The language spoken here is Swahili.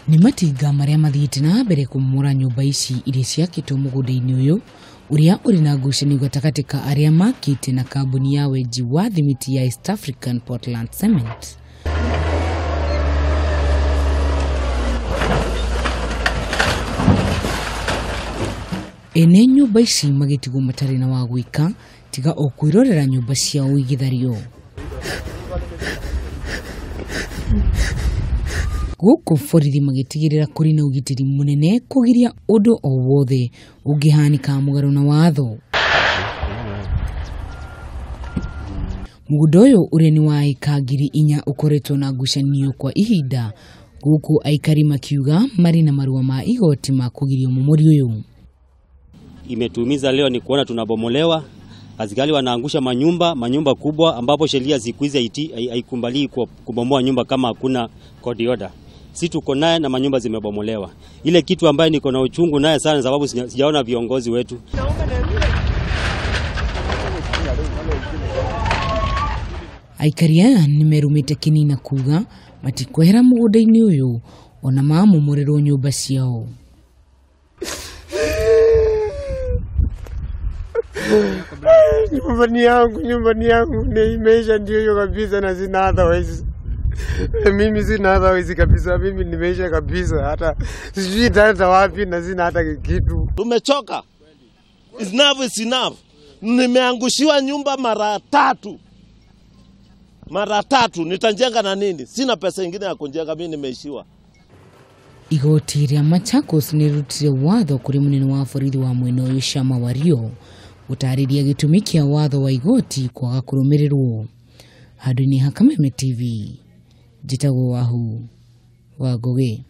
Ni matinga maria mathiĩte na mbere kumura nyumba ici iria ciakĩtwo mũgũnda-inĩ ũyũ uria uri na ngucanio gatagatĩ ka aria makĩte na kambuni ya wenji wa thimiti ya East African Portland Cement. Ene nyumba ici magĩtigwo matarĩ na wa gwĩka tiga o kwĩrorera nyumba ciao igĩthario. Gũkũ borithi magĩtigĩrĩra kũrĩ na ũgitĩri mũnene kũgiria ũndũ o wothe ũngĩhanĩka mũgarũ na watho. Mũgũnda ũyũ ũrĩa nĩ wa ĩka 4,000 ũkoretwo na ngucanio kwa ihinda, gũkũ aikari makiuga marĩ na marũa ma igoti ma kũgiria mũmũri ũyũ. Imetumiza leo ni kuona tunabomolewa, askari wanaangusha manyumba kubwa ambapo sheria siku hizi haikubali kubomoa nyumba kama hakuna court order. Sisi tuko naye na manyumba zimebomolewa. Ile kitu ambaye niko na uchungu naye sana sababu sijaona viongozi wetu. Aikari aya nimerumĩte kinina kuga matikwehera mũgũnda-inĩ ũyũ ona mamomorerwo nyumba ciao. Nyumbani yangu ni imeisha ndio hiyo kabisa na sina otherwise. Mimi sina otherwise kabisa, mimi nimeisha kabisa, hata sijui nitaanza wapi na sina hata kitu. Tumechoka. Is enough. Nimeangushiwa nyumba mara tatu, nitajenga na nini? Sina pesa nyingine ya kujenga, mimi nimeishiwa. Igoti rĩa Machakos nĩrutire watho kũrĩ mũnene wa borithi wa mwena ũyũ Shama Wario gũtarĩria gĩtũmi kĩa watho wa igoti kwaga kũrũmĩrĩrwo. Handũ-inĩ ha Kameme TV, njĩtagwo Wahu wa Ngũgĩ.